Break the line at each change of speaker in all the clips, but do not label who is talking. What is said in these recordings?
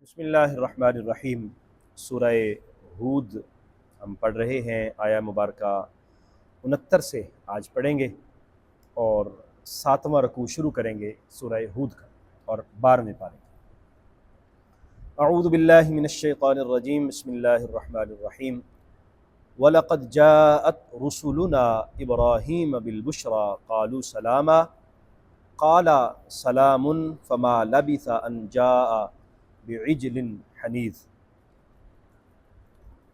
بسم اللہ الرحمن الرحیم۔ سورہ ہود ہم پڑھ رہے ہیں، آیا مبارکہ 69 سے آج پڑھیں گے اور 7واں رکوع شروع کریں گے سورہ ہود کا اور 12ویں پارے۔ اعوذ باللہ من الشیطان الرجیم، بسم اللہ الرحمن الرحیم۔ وَلَقَدْ جَاءَتْ رُسُلُنَا إِبْرَاهِيمَ بِالْبُشْرَى قَالُوا سَلَامًا قَالَ سَلَامٌ فَمَا لَبِثَ أَنْ جَاءَ بعجل حنیذ۔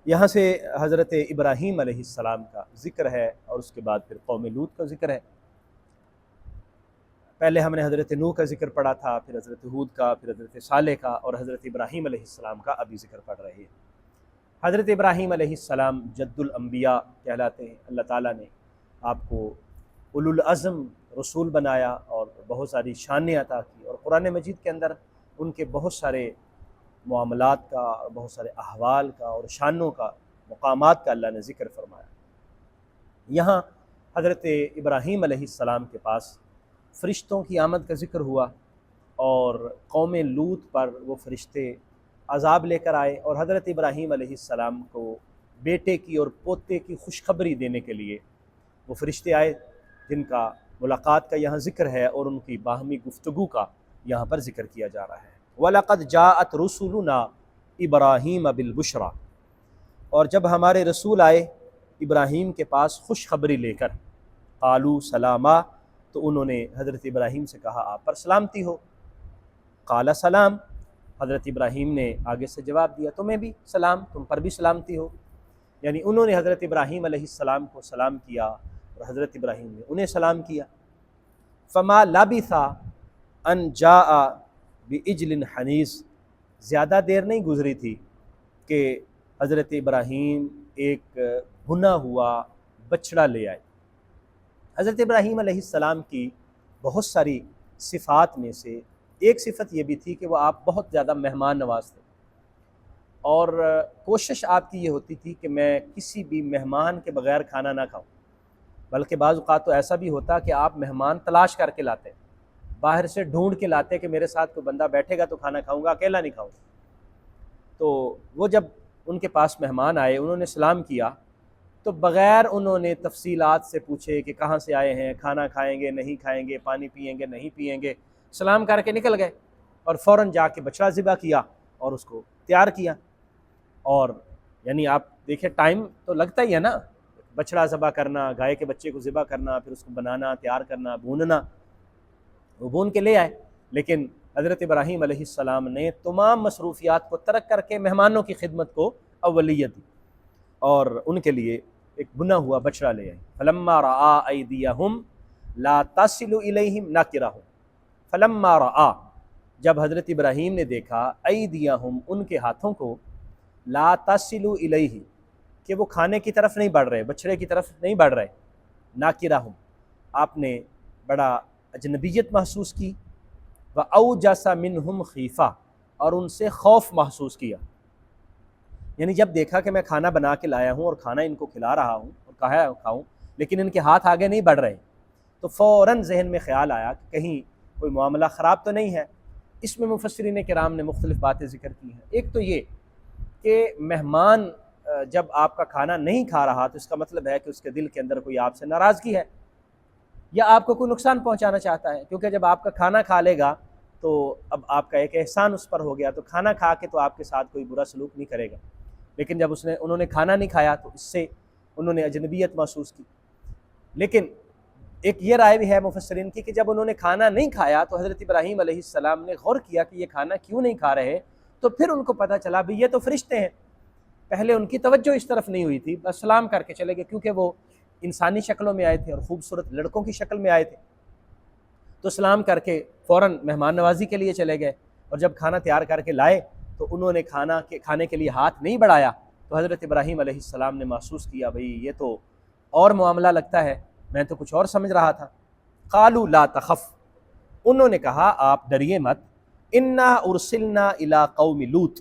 یہاں سے حضرت ابراہیم علیہ السلام کا ذکر ہے اور اس کے بعد پھر قوم لوط کا ذکر ہے۔ پہلے ہم نے حضرت نوح کا ذکر پڑھا تھا، پھر حضرت ہود کا، پھر حضرت صالح کا، اور حضرت ابراہیم علیہ السلام کا ابھی ذکر پڑھ رہے ہیں۔ حضرت ابراہیم علیہ السلام جد الانبیاء کہلاتے ہیں۔ اللہ تعالیٰ نے آپ کو اولو العزم رسول بنایا اور بہت ساری شانیں عطا کی، اور قرآن مجید کے اندر ان کے بہت سارے معاملات کا اور بہت سارے احوال کا اور شانوں کا، مقامات کا اللہ نے ذکر فرمایا۔ یہاں حضرت ابراہیم علیہ السلام کے پاس فرشتوں کی آمد کا ذکر ہوا، اور قوم لوط پر وہ فرشتے عذاب لے کر آئے، اور حضرت ابراہیم علیہ السلام کو بیٹے کی اور پوتے کی خوشخبری دینے کے لیے وہ فرشتے آئے، جن کا ملاقات کا یہاں ذکر ہے اور ان کی باہمی گفتگو کا یہاں پر ذکر کیا جا رہا ہے۔ وَلَقَدْ جَاءَتْ رُسُلُنَا إِبْرَاهِيمَ بِالْبُشْرَى، اور جب ہمارے رسول آئے ابراہیم کے پاس خوشخبری لے کر، قالوا سلاما، تو انہوں نے حضرت ابراہیم سے کہا آپ پر سلامتی ہو۔ قال سلام، حضرت ابراہیم نے آگے سے جواب دیا تمہیں بھی سلام، تم پر بھی سلامتی ہو، یعنی انہوں نے حضرت ابراہیم علیہ السلام کو سلام کیا اور حضرت ابراہیم نے انہیں سلام کیا۔ فما لبث ان جاء بعجل حنیذ، زیادہ دیر نہیں گزری تھی کہ حضرت ابراہیم ایک بھنا ہوا بچڑا لے آئے۔ حضرت ابراہیم علیہ السلام کی بہت ساری صفات میں سے ایک صفت یہ بھی تھی کہ وہ آپ بہت زیادہ مہمان نواز تھے، اور کوشش آپ کی یہ ہوتی تھی کہ میں کسی بھی مہمان کے بغیر کھانا نہ کھاؤں، بلکہ بعض اوقات تو ایسا بھی ہوتا کہ آپ مہمان تلاش کر کے لاتے، باہر سے ڈھونڈ کے لاتے کہ میرے ساتھ کوئی بندہ بیٹھے گا تو کھانا کھاؤں گا، اکیلا نہیں کھاؤں۔ تو وہ جب ان کے پاس مہمان آئے، انہوں نے سلام کیا تو بغیر انہوں نے تفصیلات سے پوچھے کہ کہاں سے آئے ہیں، کھانا کھائیں گے نہیں کھائیں گے، پانی پئیں گے نہیں پئیں گے، سلام کر کے نکل گئے، اور فوراً جا کے بچڑا ذبح کیا اور اس کو تیار کیا۔ اور یعنی آپ دیکھیں ٹائم تو لگتا ہی ہے نا، بچڑا ذبح کرنا، گائے کے بچے کو ذبح کرنا، پھر اس کو بنانا، تیار کرنا، بھوننا، وہ بھون کے لے آئے۔ لیکن حضرت ابراہیم علیہ السلام نے تمام مصروفیات کو ترک کر کے مہمانوں کی خدمت کو اولیت دی، اور ان کے لیے ایک بنا ہوا بچڑا لے آئے۔ فلما رأى أيديهم لا تصل إليهم ناكرهم، فلما رأى، جب حضرت ابراہیم نے دیکھا، ایدیہم، ان کے ہاتھوں کو، لا تصل الیہ، کہ وہ کھانے کی طرف نہیں بڑھ رہے، بچڑے کی طرف نہیں بڑھ رہے، ناکرہم، آپ نے بڑا اجنبیت محسوس کی، وأوجس منہم خیفہ، اور ان سے خوف محسوس کیا، یعنی جب دیکھا کہ میں کھانا بنا کے لایا ہوں اور کھانا ان کو کھلا رہا ہوں اور کہا کھاؤں، لیکن ان کے ہاتھ آگے نہیں بڑھ رہے، تو فوراً ذہن میں خیال آیا کہ کہیں کوئی معاملہ خراب تو نہیں ہے۔ اس میں مفسرین کرام نے مختلف باتیں ذکر کی ہیں۔ ایک تو یہ کہ مہمان جب آپ کا کھانا نہیں کھا رہا تو اس کا مطلب ہے کہ اس کے دل کے اندر کوئی آپ سے ناراضگی ہے، یا آپ کو کوئی نقصان پہنچانا چاہتا ہے، کیونکہ جب آپ کا کھانا کھا لے گا تو اب آپ کا ایک احسان اس پر ہو گیا، تو کھانا کھا کے تو آپ کے ساتھ کوئی برا سلوک نہیں کرے گا، لیکن جب انہوں نے کھانا نہیں کھایا تو اس سے انہوں نے اجنبیت محسوس کی۔ لیکن ایک یہ رائے بھی ہے مفسرین کی کہ جب انہوں نے کھانا نہیں کھایا تو حضرت ابراہیم علیہ السلام نے غور کیا کہ یہ کھانا کیوں نہیں کھا رہے، تو پھر ان کو پتہ چلا بھی یہ تو فرشتے ہیں۔ پہلے ان کی توجہ اس طرف نہیں ہوئی تھی، بس سلام کر کے چلے گئے، کیونکہ وہ انسانی شکلوں میں آئے تھے اور خوبصورت لڑکوں کی شکل میں آئے تھے، تو سلام کر کے فوراً مہمان نوازی کے لیے چلے گئے، اور جب کھانا تیار کر کے لائے تو انہوں نے کھانے کے لیے ہاتھ نہیں بڑھایا، تو حضرت ابراہیم علیہ السلام نے محسوس کیا بھئی یہ تو اور معاملہ لگتا ہے، میں تو کچھ اور سمجھ رہا تھا۔ قالوا لا تخف، انہوں نے کہا آپ ڈریے مت، انا ارسلنا الی قوم لوط،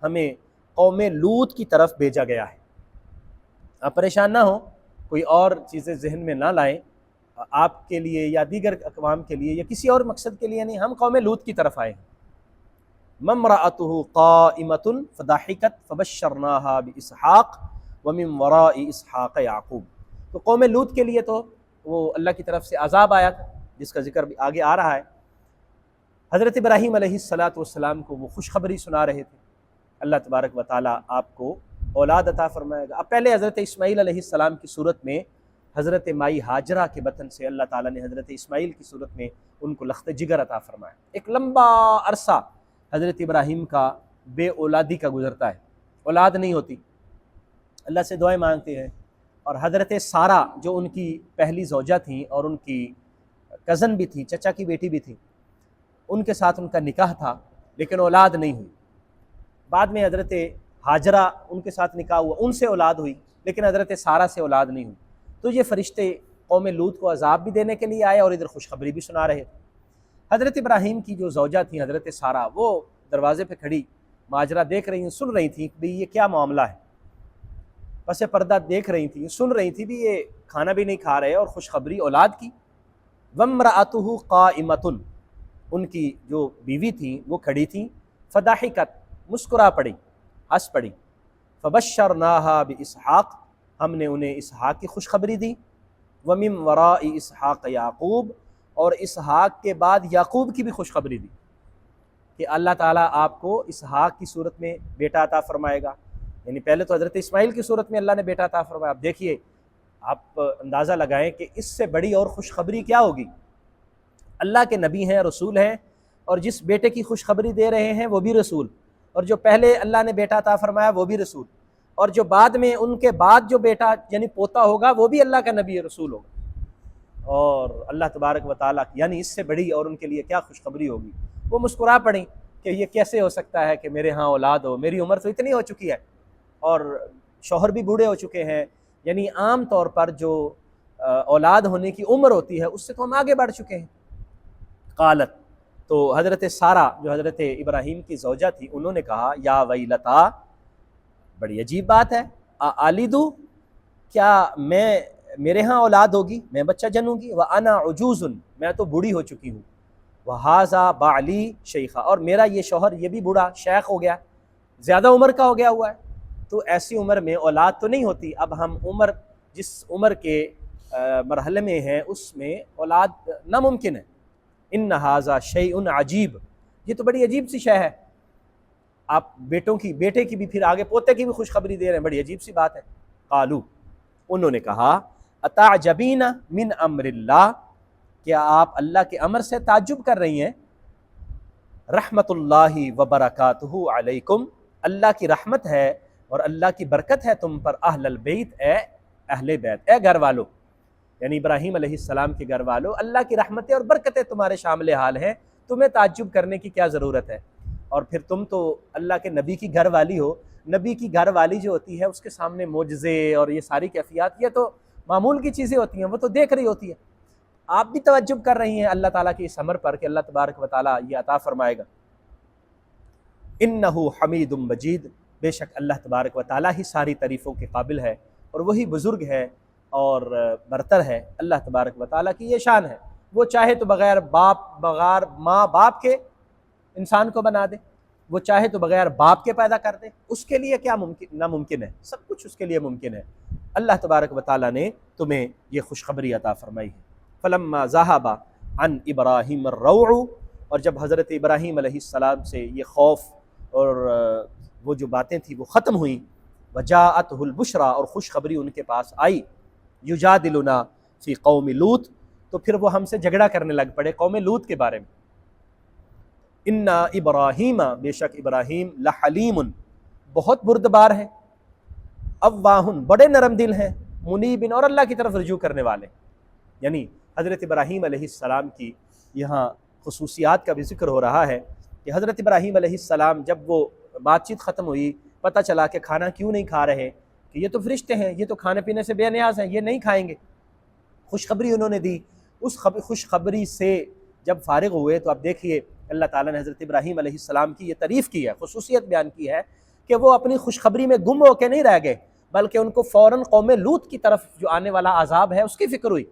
ہمیں قوم لوط کی طرف بھیجا گیا ہے۔ آپ پریشان نہ ہوں، کوئی اور چیزیں ذہن میں نہ لائیں، آپ کے لیے یا دیگر اقوام کے لیے یا کسی اور مقصد کے لیے نہیں، ہم قوم لوط کی طرف آئے ہیں۔ ممرأته قائمة فضحكت فبشرناها بإسحاق ومن وراء إسحاق یعقوب۔ تو قوم لوط کے لیے تو وہ اللہ کی طرف سے عذاب آیا تھا جس کا ذکر بھی آگے آ رہا ہے۔ حضرت ابراہیم علیہ السلام کو وہ خوشخبری سنا رہے تھے، اللہ تبارک و تعالیٰ آپ کو اولاد عطا فرمائے گا۔ اب پہلے حضرت اسماعیل علیہ السلام کی صورت میں حضرت مائی ہاجرہ کے بطن سے اللہ تعالیٰ نے حضرت اسماعیل کی صورت میں ان کو لخت جگر عطا فرمایا۔ ایک لمبا عرصہ حضرت ابراہیم کا بے اولادی کا گزرتا ہے، اولاد نہیں ہوتی، اللہ سے دعائیں مانگتے ہیں۔ اور حضرت سارہ جو ان کی پہلی زوجہ تھیں اور ان کی کزن بھی تھی، چچا کی بیٹی بھی تھی، ان کے ساتھ ان کا نکاح تھا لیکن اولاد نہیں ہوئی۔ بعد میں حضرت ہاجرہ ان کے ساتھ نکاح ہوا، ان سے اولاد ہوئی لیکن حضرت سارہ سے اولاد نہیں ہوئی۔ تو یہ فرشتے قوم لوط کو عذاب بھی دینے کے لیے آئے اور ادھر خوشخبری بھی سنا رہے تھے۔ حضرت ابراہیم کی جو زوجہ تھیں حضرت سارہ، وہ دروازے پہ کھڑی ماجرا دیکھ رہی ہیں، سن رہی تھیں کہ یہ کیا معاملہ ہے، پس پردہ دیکھ رہی تھیں، سن رہی تھیں بھی یہ کھانا بھی نہیں کھا رہے اور خوشخبری اولاد کی۔ وامرأتہ قائمۃ، ان کی جو بیوی تھیں وہ کھڑی تھیں، فضحکت، مسکرا پڑی، ہنس پڑی، فبشرناہا باسحاق، ہم نے انہیں اسحاق کی خوشخبری دی، ومن وراء اسحاق یعقوب، اور اسحاق کے بعد یعقوب کی بھی خوشخبری دی کہ اللہ تعالیٰ آپ کو اسحاق کی صورت میں بیٹا عطا فرمائے گا۔ یعنی پہلے تو حضرت اسماعیل کی صورت میں اللہ نے بیٹا عطا فرمایا، اب دیکھیے آپ اندازہ لگائیں کہ اس سے بڑی اور خوشخبری کیا ہوگی۔ اللہ کے نبی ہیں، رسول ہیں، اور جس بیٹے کی خوشخبری دے رہے ہیں وہ بھی رسول، اور جو پہلے اللہ نے بیٹا عطا فرمایا وہ بھی رسول، اور جو بعد میں ان کے بعد جو بیٹا یعنی پوتا ہوگا وہ بھی اللہ کا نبی رسول ہوگا۔ اور اللہ تبارک و تعالیٰ یعنی اس سے بڑی اور ان کے لیے کیا خوشخبری ہوگی۔ وہ مسکرا پڑیں کہ یہ کیسے ہو سکتا ہے کہ میرے ہاں اولاد ہو، میری عمر تو اتنی ہو چکی ہے اور شوہر بھی بوڑھے ہو چکے ہیں، یعنی عام طور پر جو اولاد ہونے کی عمر ہوتی ہے اس سے تو ہم آگے بڑھ چکے ہیں۔ قالت، تو حضرت سارہ جو حضرت ابراہیم کی زوجہ تھی انہوں نے کہا، یا ویلتا، بڑی عجیب بات ہے، آلیدو، کیا میرے ہاں اولاد ہوگی، میں بچہ جنوں گی، وَأَنَا عُجُوزٌ، میں تو بوڑھی ہو چکی ہوں، وَهَذَا بَعْلِي شَيْخًا، اور میرا یہ شوہر یہ بھی بوڑھا شیخ ہو گیا، زیادہ عمر کا ہو گیا ہوا ہے، تو ایسی عمر میں اولاد تو نہیں ہوتی۔ اب ہم جس عمر کے مرحلے میں ہیں اس میں اولاد ناممکن ہے۔ إِنَّ هَذَا شَيْءٌ عَجِیب، یہ تو بڑی عجیب سی شے ہے، آپ بیٹے کی بھی پھر آگے پوتے کی بھی خوشخبری دے رہے ہیں، بڑی عجیب سی بات ہے۔ قالو، انہوں نے کہا، اتعجبین من امر اللہ، کیا آپ اللہ کے امر سے تعجب کر رہی ہیں؟ رحمت اللہ وبرکاتہ علیکم، اللہ کی رحمت ہے اور اللہ کی برکت ہے تم پر، اہل البیت، اے اہل بیت، اے گھر والو، یعنی ابراہیم علیہ السلام کے گھر والو، اللہ کی رحمتیں اور برکتیں تمہارے شامل حال ہیں، تمہیں تعجب کرنے کی کیا ضرورت ہے؟ اور پھر تم تو اللہ کے نبی کی گھر والی ہو، نبی کی گھر والی جو ہوتی ہے اس کے سامنے معجزے اور یہ ساری کیفیات یہ تو معمول کی چیزیں ہوتی ہیں، وہ تو دیکھ رہی ہوتی ہے، آپ بھی تعجب کر رہی ہیں اللہ تعالیٰ کے اس امر پر کہ اللہ تبارک و تعالیٰ یہ عطا فرمائے گا۔ انہ حمید مجید، بے شک اللہ تبارک و تعالیٰ ہی ساری تعریفوں کے قابل ہے اور وہی بزرگ ہے اور برتر ہے۔ اللہ تبارک و تعالیٰ کی یہ شان ہے، وہ چاہے تو بغیر ماں باپ کے انسان کو بنا دے، وہ چاہے تو بغیر باپ کے پیدا کر دے، اس کے لیے کیا ناممکن ہے، سب کچھ اس کے لیے ممکن ہے۔ اللہ تبارک و تعالیٰ نے تمہیں یہ خوشخبری عطا فرمائی ہے۔ فلما ذہب عن ابراہیم الروع، اور جب حضرت ابراہیم علیہ السلام سے یہ خوف اور وہ جو باتیں تھیں وہ ختم ہوئیں، وجاءتہ البشریٰ، اور خوشخبری ان کے پاس آئی، یجادلنا فی قوم لوط، تو پھر وہ ہم سے جھگڑا کرنے لگ پڑے قوم لوط کے بارے میں۔ ان ابراہیم، بے شک ابراہیم، لحلیم، بہت بردبار ہے، اواہ، بڑے نرم دل ہیں، منیب، اور اللہ کی طرف رجوع کرنے والے۔ یعنی حضرت ابراہیم علیہ السلام کی یہاں خصوصیات کا بھی ذکر ہو رہا ہے کہ حضرت ابراہیم علیہ السلام جب وہ بات چیت ختم ہوئی، پتہ چلا کہ کھانا کیوں نہیں کھا رہے، کہ یہ تو فرشتے ہیں، یہ تو کھانے پینے سے بے نیاز ہیں، یہ نہیں کھائیں گے، خوشخبری انہوں نے دی۔ اس خوشخبری سے جب فارغ ہوئے تو اب دیکھیے اللہ تعالیٰ نے حضرت ابراہیم علیہ السلام کی یہ تعریف کی ہے، خصوصیت بیان کی ہے کہ وہ اپنی خوشخبری میں گم ہو کے نہیں رہ گئے، بلکہ ان کو فوراً قوم لوط کی طرف جو آنے والا عذاب ہے اس کی فکر ہوئی،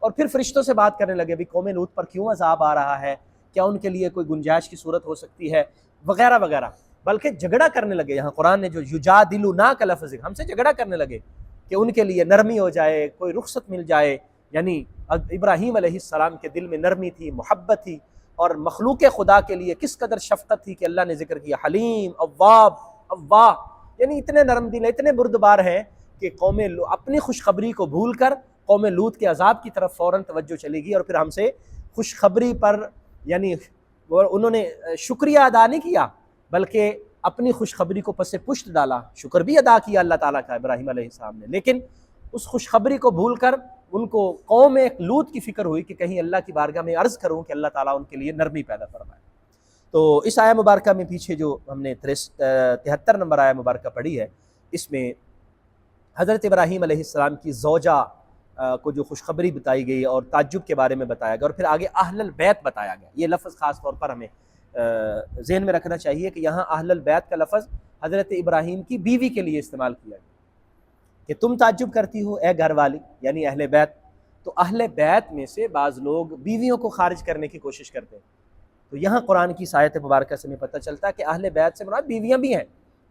اور پھر فرشتوں سے بات کرنے لگے بھی قوم لوط پر کیوں عذاب آ رہا ہے، کیا ان کے لیے کوئی گنجائش کی صورت ہو سکتی ہے، وغیرہ وغیرہ، بلکہ جھگڑا کرنے لگے۔ یہاں قرآن نے جو یجادلونا کا لفظ ہے، ہم سے جھگڑا کرنے لگے کہ ان کے لیے نرمی ہو جائے، کوئی رخصت مل جائے۔ یعنی ابراہیم علیہ السلام کے دل میں نرمی تھی، محبت تھی، اور مخلوق خدا کے لیے کس قدر شفقت تھی کہ اللہ نے ذکر کیا حلیم، اواب، اواہ، یعنی اتنے نرم دل، اتنے بردبار ہیں کہ قوم اپنی خوشخبری کو بھول کر قوم لوط کے عذاب کی طرف فوراً توجہ چلے گی، اور پھر ہم سے خوشخبری پر یعنی انہوں نے شکریہ ادا نہیں کیا بلکہ اپنی خوشخبری کو پس پشت ڈالا۔ شکر بھی ادا کیا اللہ تعالیٰ کا ابراہیم علیہ السلام نے، لیکن اس خوشخبری کو بھول کر ان کو قوم لوط کی فکر ہوئی کہ کہیں اللہ کی بارگاہ میں عرض کروں کہ اللہ تعالیٰ ان کے لیے نرمی پیدا فرمائے۔ تو اس آیہ مبارکہ میں پیچھے جو ہم نے 73 نمبر آیہ مبارکہ پڑھی ہے، اس میں حضرت ابراہیم علیہ السلام کی زوجہ کو جو خوشخبری بتائی گئی اور تعجب کے بارے میں بتایا گیا، اور پھر آگے اہل البیت بتایا گیا۔ یہ لفظ خاص طور پر ہمیں ذہن میں رکھنا چاہیے کہ یہاں اہل البیت کا لفظ حضرت ابراہیم کی بیوی کے لیے استعمال کیا گیا کہ تم تعجب کرتی ہو اے گھر والی، یعنی اہل بیت۔ تو اہل بیت میں سے بعض لوگ بیویوں کو خارج کرنے کی کوشش کرتے ہیں، تو یہاں قرآن کی آیت مبارکہ سے ہمیں پتہ چلتا ہے کہ اہل بیت سے مراد بیویاں بھی ہیں۔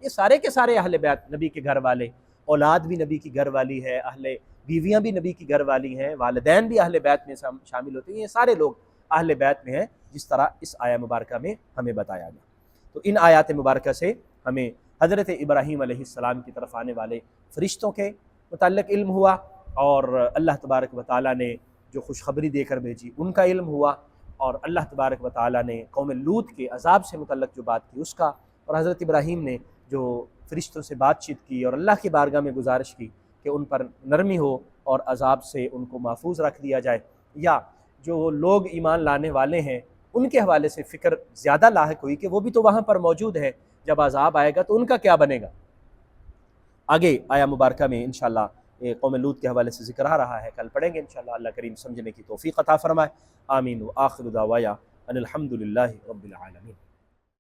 یہ سارے کے سارے اہل بیت نبی کے گھر والے، اولاد بھی نبی کی گھر والی ہے، بیویاں بھی نبی کی گھر والی ہیں، والدین بھی اہل بیت میں شامل ہوتے ہیں، یہ سارے لوگ اہل بیت میں ہیں جس طرح اس آیہ مبارکہ میں ہمیں بتایا گیا۔ تو ان آیات مبارکہ سے ہمیں حضرت ابراہیم علیہ السلام کی طرف آنے والے فرشتوں کے متعلق علم ہوا، اور اللہ تبارک و تعالیٰ نے جو خوشخبری دے کر بھیجی ان کا علم ہوا، اور اللہ تبارک و تعالیٰ نے قوم لوط کے عذاب سے متعلق جو بات کی اس کا، اور حضرت ابراہیم نے جو فرشتوں سے بات چیت کی اور اللہ کی بارگاہ میں گزارش کی کہ ان پر نرمی ہو اور عذاب سے ان کو محفوظ رکھ دیا جائے، یا جو لوگ ایمان لانے والے ہیں ان کے حوالے سے فکر زیادہ لاحق ہوئی کہ وہ بھی تو وہاں پر موجود ہے، جب عذاب آئے گا تو ان کا کیا بنے گا۔ آگے آیہ مبارکہ میں انشاءاللہ قوم لوط کے حوالے سے ذکر آ رہا ہے، کل پڑھیں گے انشاءاللہ۔ اللہ کریم سمجھنے کی توفیق عطا فرمائے، آمین۔ وآخر دعوایا ان الحمد للہ رب العالمین۔